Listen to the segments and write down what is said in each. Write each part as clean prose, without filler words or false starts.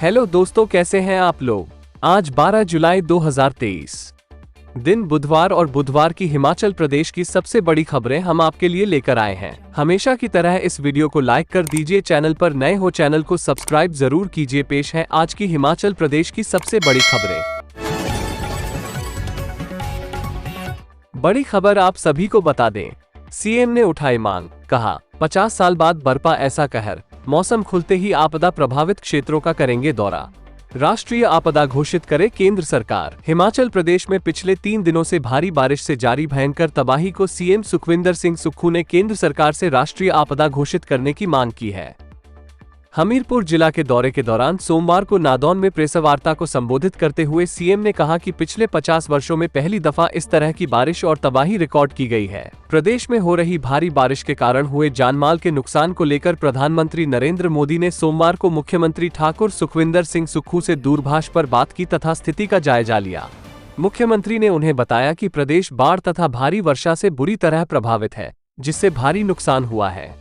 Hello दोस्तों, कैसे हैं आप लोग। आज 12 जुलाई 2023 दिन बुधवार और बुधवार की हिमाचल प्रदेश की सबसे बड़ी खबरें हम आपके लिए लेकर आए हैं। हमेशा की तरह इस वीडियो को लाइक कर दीजिए, चैनल पर नए हो चैनल को सब्सक्राइब जरूर कीजिए। पेश है आज की हिमाचल प्रदेश की सबसे बड़ी खबरें। बड़ी खबर आप सभी को बता दें, सीएम ने उठाई मांग, कहा 50 साल बाद बरपा ऐसा कहर, मौसम खुलते ही आपदा प्रभावित क्षेत्रों का करेंगे दौरा। राष्ट्रीय आपदा घोषित करे केंद्र सरकार। हिमाचल प्रदेश में पिछले 3 दिनों से भारी बारिश से जारी भयंकर तबाही को सीएम सुखविंदर सिंह सुक्खू ने केंद्र सरकार से राष्ट्रीय आपदा घोषित करने की मांग की है। हमीरपुर जिला के दौरे के दौरान सोमवार को नादौन में प्रेसवार्ता को संबोधित करते हुए सीएम ने कहा कि पिछले 50 वर्षों में पहली दफा इस तरह की बारिश और तबाही रिकॉर्ड की गई है। प्रदेश में हो रही भारी बारिश के कारण हुए जानमाल के नुकसान को लेकर प्रधानमंत्री नरेंद्र मोदी ने सोमवार को मुख्यमंत्री ठाकुर सुखविंदर सिंह सुक्खू से दूरभाष पर बात की तथा स्थिति का जायजा लिया। मुख्यमंत्री ने उन्हें बताया कि प्रदेश बाढ़ तथा भारी वर्षा से बुरी तरह प्रभावित है, जिससे भारी नुकसान हुआ है।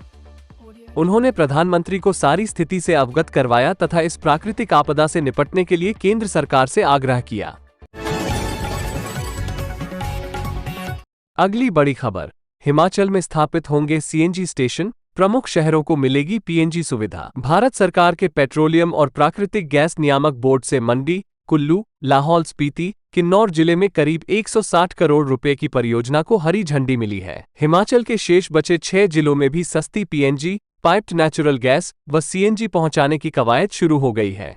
उन्होंने प्रधानमंत्री को सारी स्थिति से अवगत करवाया तथा इस प्राकृतिक आपदा से निपटने के लिए केंद्र सरकार से आग्रह किया। अगली बड़ी खबर, हिमाचल में स्थापित होंगे सीएनजी स्टेशन, प्रमुख शहरों को मिलेगी पीएनजी सुविधा। भारत सरकार के पेट्रोलियम और प्राकृतिक गैस नियामक बोर्ड से मंडी, कुल्लू, लाहौल स्पीति, किन्नौर जिले में करीब 160 करोड़ रुपए की परियोजना को हरी झंडी मिली है। हिमाचल के शेष बचे 6 जिलों में भी सस्ती पीएनजी, पाइप्ड नेचुरल गैस व सीएनजी पहुंचाने की कवायद शुरू हो गई है।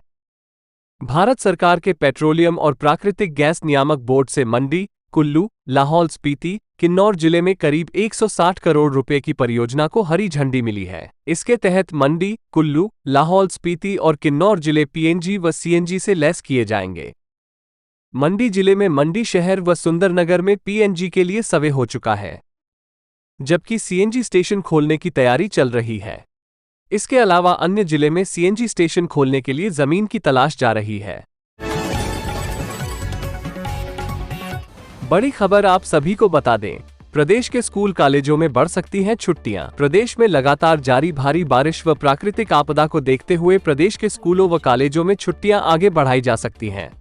भारत सरकार के पेट्रोलियम और प्राकृतिक गैस नियामक बोर्ड से मंडी, कुल्लू, लाहौल स्पीति, किन्नौर जिले में करीब 160 करोड़ रुपए की परियोजना को हरी झंडी मिली है। इसके तहत मंडी, कुल्लू, लाहौल स्पीति और किन्नौर जिले पीएनजी व सीएनजी से लैस किए जाएंगे। मंडी जिले में मंडी शहर व सुंदरनगर में पीएनजी के लिए सर्वे हो चुका है, जबकि सीएनजी स्टेशन खोलने की तैयारी चल रही है। इसके अलावा अन्य जिले में सीएनजी स्टेशन खोलने के लिए जमीन की तलाश जा रही है। बड़ी खबर आप सभी को बता दें, प्रदेश के स्कूल कॉलेजों में बढ़ सकती हैं छुट्टियां। प्रदेश में लगातार जारी भारी बारिश व प्राकृतिक आपदा को देखते हुए प्रदेश के स्कूलों व कॉलेजों में छुट्टियां आगे बढ़ाई जा सकती हैं।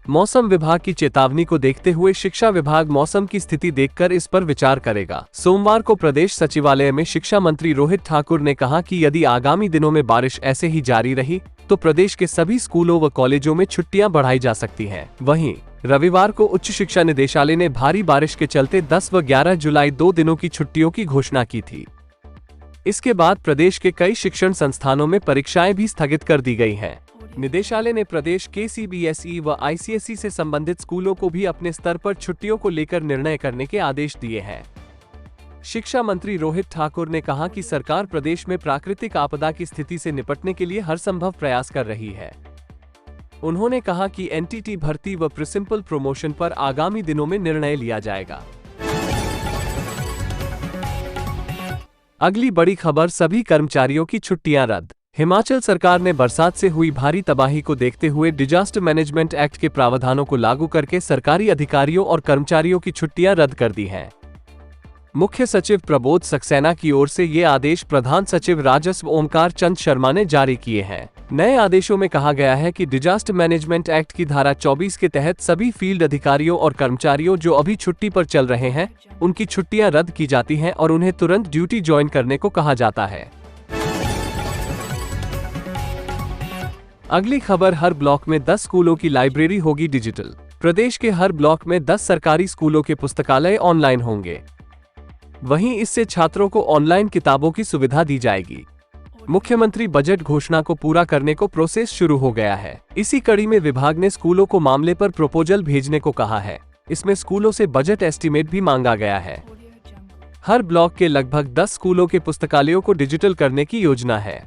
मौसम विभाग की चेतावनी को देखते हुए शिक्षा विभाग मौसम की स्थिति देखकर इस पर विचार करेगा। सोमवार को प्रदेश सचिवालय में शिक्षा मंत्री रोहित ठाकुर ने कहा कि यदि आगामी दिनों में बारिश ऐसे ही जारी रही तो प्रदेश के सभी स्कूलों व कॉलेजों में छुट्टियां बढ़ाई जा सकती हैं। वहीं रविवार को उच्च शिक्षा निदेशालय ने भारी बारिश के चलते 10 व 11 जुलाई 2 दिनों की छुट्टियों की घोषणा की थी। इसके बाद प्रदेश के कई शिक्षण संस्थानों में परीक्षाएं भी स्थगित कर दी गई हैं। निदेशालय ने प्रदेश के सीबीएसई व आईसीएसई से संबंधित स्कूलों को भी अपने स्तर पर छुट्टियों को लेकर निर्णय करने के आदेश दिए हैं। शिक्षा मंत्री रोहित ठाकुर ने कहा कि सरकार प्रदेश में प्राकृतिक आपदा की स्थिति से निपटने के लिए हर संभव प्रयास कर रही है। उन्होंने कहा कि एनटीटी भर्ती व प्रिंसिपल प्रमोशन पर आगामी दिनों में निर्णय लिया जाएगा। अगली बड़ी खबर, सभी कर्मचारियों की छुट्टियां रद्द। हिमाचल सरकार ने बरसात से हुई भारी तबाही को देखते हुए डिजास्टर मैनेजमेंट एक्ट के प्रावधानों को लागू करके सरकारी अधिकारियों और कर्मचारियों की छुट्टियां रद्द कर दी हैं। मुख्य सचिव प्रबोध सक्सेना की ओर से ये आदेश प्रधान सचिव राजस्व ओमकार चंद शर्मा ने जारी किए हैं। नए आदेशों में कहा गया है कि डिजास्टर मैनेजमेंट एक्ट की धारा 24 के तहत सभी फील्ड अधिकारियों और कर्मचारियों जो अभी छुट्टी पर चल रहे हैं, उनकी छुट्टियां रद्द की जाती हैं और उन्हें तुरंत ड्यूटी ज्वाइन करने को कहा जाता है। अगली खबर, हर ब्लॉक में 10 स्कूलों की लाइब्रेरी होगी डिजिटल। प्रदेश के हर ब्लॉक में 10 सरकारी स्कूलों के पुस्तकालय ऑनलाइन होंगे। वहीं इससे छात्रों को ऑनलाइन किताबों की सुविधा दी जाएगी। मुख्यमंत्री बजट घोषणा को पूरा करने को प्रोसेस शुरू हो गया है। इसी कड़ी में विभाग ने स्कूलों को मामले पर प्रपोजल भेजने को कहा है। इसमें स्कूलों से बजट एस्टीमेट भी मांगा गया है। हर ब्लॉक के लगभग 10 स्कूलों के पुस्तकालयों को डिजिटल करने की योजना है।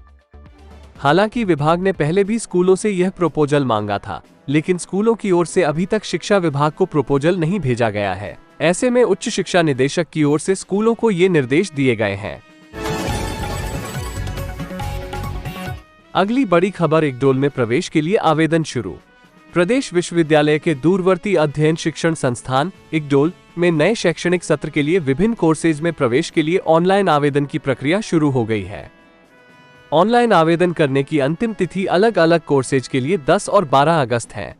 हालांकि विभाग ने पहले भी स्कूलों से यह प्रपोजल मांगा था, लेकिन स्कूलों की ओर से अभी तक शिक्षा विभाग को प्रपोजल नहीं भेजा गया है। ऐसे में उच्च शिक्षा निदेशक की ओर से स्कूलों को ये निर्देश दिए गए हैं। अगली बड़ी खबर, इक्डोल में प्रवेश के लिए आवेदन शुरू। प्रदेश विश्वविद्यालय के दूरवर्ती अध्ययन शिक्षण संस्थान इक्डोल में नए शैक्षणिक सत्र के लिए विभिन्न कोर्सेज में प्रवेश के लिए ऑनलाइन आवेदन की प्रक्रिया शुरू हो गई है। ऑनलाइन आवेदन करने की अंतिम तिथि अलग अलग कोर्सेज के लिए 10 और 12 अगस्त है।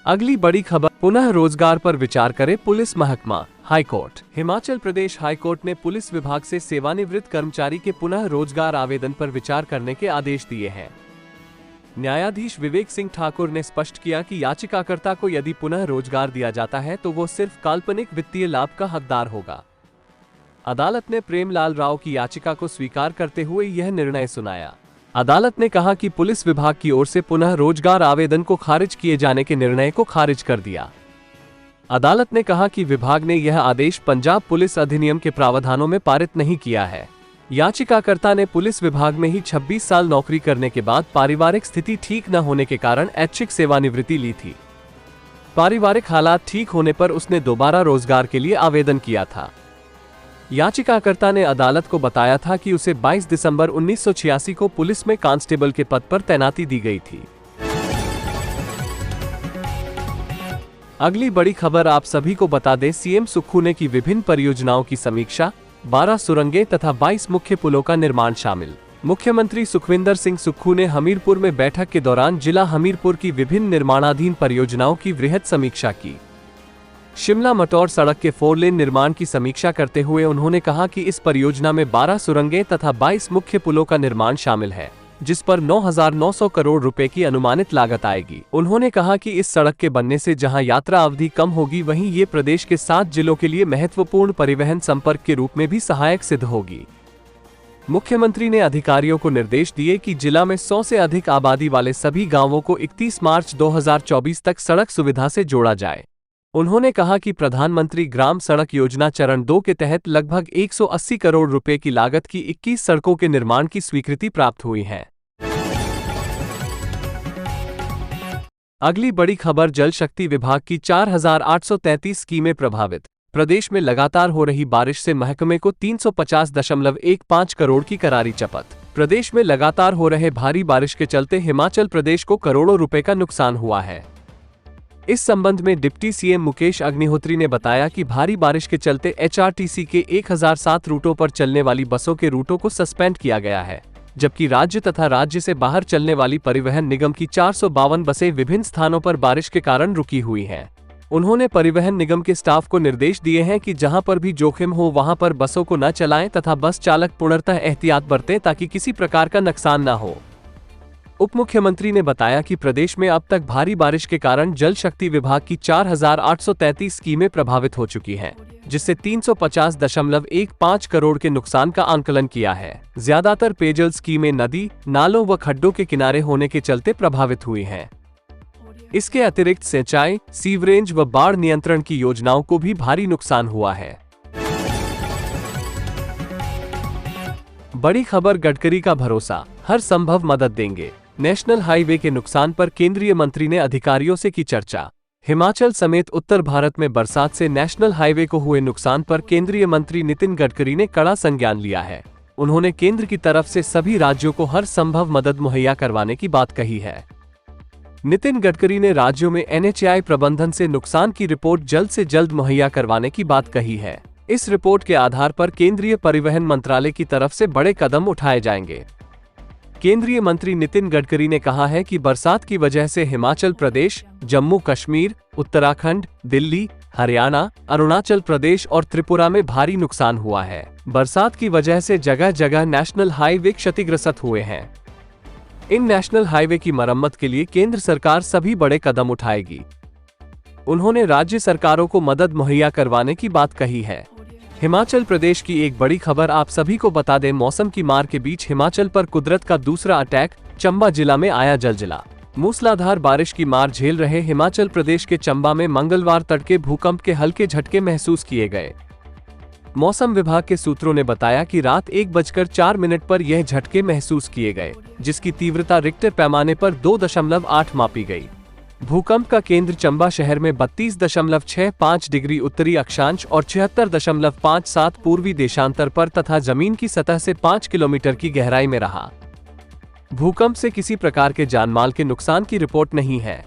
अगली बड़ी खबर, पुनः रोजगार पर विचार करे पुलिस महकमा। हाईकोर्ट। हिमाचल प्रदेश हाईकोर्ट ने पुलिस विभाग से सेवानिवृत्त कर्मचारी के पुनः रोजगार आवेदन पर विचार करने के आदेश दिए हैं। न्यायाधीश विवेक सिंह ठाकुर ने स्पष्ट किया कि याचिकाकर्ता को यदि पुनः रोजगार दिया जाता है तो वो सिर्फ काल्पनिक वित्तीय लाभ का हकदार होगा। अदालत ने प्रेमलाल राव की याचिका को स्वीकार करते हुए यह निर्णय सुनाया। अदालत ने कहा कि पुलिस विभाग की ओर से पुनः रोजगार आवेदन को खारिज किए जाने के निर्णय को खारिज कर दिया। अदालत ने कहा कि विभाग ने यह आदेश पंजाब पुलिस अधिनियम के प्रावधानों में पारित नहीं किया है। याचिकाकर्ता ने पुलिस विभाग में ही 26 साल नौकरी करने के बाद पारिवारिक स्थिति ठीक न होने के कारण ऐच्छिक सेवानिवृत्ति ली थी। पारिवारिक हालात ठीक होने पर उसने दोबारा रोजगार के लिए आवेदन किया था। याचिकाकर्ता ने अदालत को बताया था कि उसे 22 दिसंबर 1986 को पुलिस में कांस्टेबल के पद पर तैनाती दी गई थी। अगली बड़ी खबर आप सभी को बता दें, सीएम सुक्खू ने की विभिन्न परियोजनाओं की समीक्षा, 12 सुरंगें तथा 22 मुख्य पुलों का निर्माण शामिल। मुख्यमंत्री सुखविंदर सिंह सुक्खू ने हमीरपुर में बैठक के दौरान जिला हमीरपुर की विभिन्न निर्माणाधीन परियोजनाओं की वृहद समीक्षा की। शिमला मटौर सड़क के 4 लेन निर्माण की समीक्षा करते हुए उन्होंने कहा कि इस परियोजना में 12 सुरंगें तथा 22 मुख्य पुलों का निर्माण शामिल है, जिस पर 9,900 करोड़ रुपए की अनुमानित लागत आएगी। उन्होंने कहा कि इस सड़क के बनने से जहां यात्रा अवधि कम होगी, वहीं ये प्रदेश के 7 जिलों के लिए महत्वपूर्ण परिवहन संपर्क के रूप में भी सहायक सिद्ध होगी। मुख्यमंत्री ने अधिकारियों को निर्देश दिए कि जिला में 100 से अधिक आबादी वाले सभी गांवों को 31 मार्च 2024 तक सड़क सुविधा से जोड़ा जाए। उन्होंने कहा कि प्रधानमंत्री ग्राम सड़क योजना चरण 2 के तहत लगभग 180 करोड़ रुपए की लागत की 21 सड़कों के निर्माण की स्वीकृति प्राप्त हुई है। अगली बड़ी खबर, जल शक्ति विभाग की 4,833 स्कीमें प्रभावित। प्रदेश में लगातार हो रही बारिश से महकमे को 350.15 करोड़ की करारी चपत। प्रदेश में लगातार हो रहे भारी बारिश के चलते हिमाचल प्रदेश को करोड़ों रुपए का नुकसान हुआ है। इस संबंध में डिप्टी सीएम मुकेश अग्निहोत्री ने बताया कि भारी बारिश के चलते एचआरटीसी के 1007 रूटों पर चलने वाली बसों के रूटों को सस्पेंड किया गया है, जबकि राज्य तथा राज्य से बाहर चलने वाली परिवहन निगम की 452 बसें विभिन्न स्थानों पर बारिश के कारण रुकी हुई हैं। उन्होंने परिवहन निगम के स्टाफ को निर्देश दिए हैं कि जहां पर भी जोखिम हो वहां पर बसों को न चलाएं तथा बस चालक पूर्णतः एहतियात बरतें ताकि किसी प्रकार का नुकसान न हो। उप मुख्यमंत्री ने बताया कि प्रदेश में अब तक भारी बारिश के कारण जल शक्ति विभाग की 4,833 स्कीमें प्रभावित हो चुकी हैं, जिससे 350.15 करोड़ के नुकसान का आंकलन किया है। ज्यादातर पेयजल स्कीमें नदी, नालों व खड्डों के किनारे होने के चलते प्रभावित हुई हैं। इसके अतिरिक्त सिंचाई, सीवरेज व बाढ़ नियंत्रण की योजनाओं को भी भारी नुकसान हुआ है। बड़ी खबर, गडकरी का भरोसा, हर संभव मदद देंगे। नेशनल हाईवे के नुकसान पर केंद्रीय मंत्री ने अधिकारियों से की चर्चा। हिमाचल समेत उत्तर भारत में बरसात से नेशनल हाईवे को हुए नुकसान पर केंद्रीय मंत्री नितिन गडकरी ने कड़ा संज्ञान लिया है। उन्होंने केंद्र की तरफ से सभी राज्यों को हर संभव मदद मुहैया करवाने की बात कही है। नितिन गडकरी ने राज्यों में एनएचएआई प्रबंधन से नुकसान की रिपोर्ट जल्द से जल्द मुहैया करवाने की बात कही है। इस रिपोर्ट के आधार पर केंद्रीय परिवहन मंत्रालय की तरफ से बड़े कदम उठाए जाएंगे। केंद्रीय मंत्री नितिन गडकरी ने कहा है कि बरसात की वजह से हिमाचल प्रदेश, जम्मू कश्मीर, उत्तराखंड, दिल्ली, हरियाणा, अरुणाचल प्रदेश और त्रिपुरा में भारी नुकसान हुआ है। बरसात की वजह से जगह जगह नेशनल हाईवे क्षतिग्रस्त हुए हैं। इन नेशनल हाईवे की मरम्मत के लिए केंद्र सरकार सभी बड़े कदम उठाएगी। उन्होंने राज्य सरकारों को मदद मुहैया करवाने की बात कही है। हिमाचल प्रदेश की एक बड़ी खबर आप सभी को बता दें, मौसम की मार के बीच हिमाचल पर कुदरत का दूसरा अटैक, चंबा जिला में आया जलजिला। मूसलाधार बारिश की मार झेल रहे हिमाचल प्रदेश के चंबा में मंगलवार तड़के भूकंप के हल्के झटके महसूस किए गए। मौसम विभाग के सूत्रों ने बताया कि रात 1:04 पर यह झटके महसूस किए गए, जिसकी तीव्रता रिक्टर पैमाने पर 2.8 मापी गई। भूकंप का केंद्र चंबा शहर में 32.65 डिग्री उत्तरी अक्षांश और 76.57 पूर्वी देशांतर पर तथा जमीन की सतह से 5 किलोमीटर की गहराई में रहा। भूकंप से किसी प्रकार के जानमाल के नुकसान की रिपोर्ट नहीं है।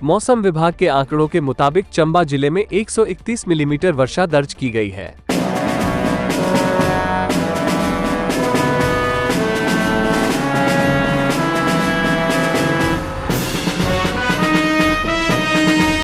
मौसम विभाग के आंकड़ों के मुताबिक चंबा जिले में 131 मिलीमीटर वर्षा दर्ज की गई है।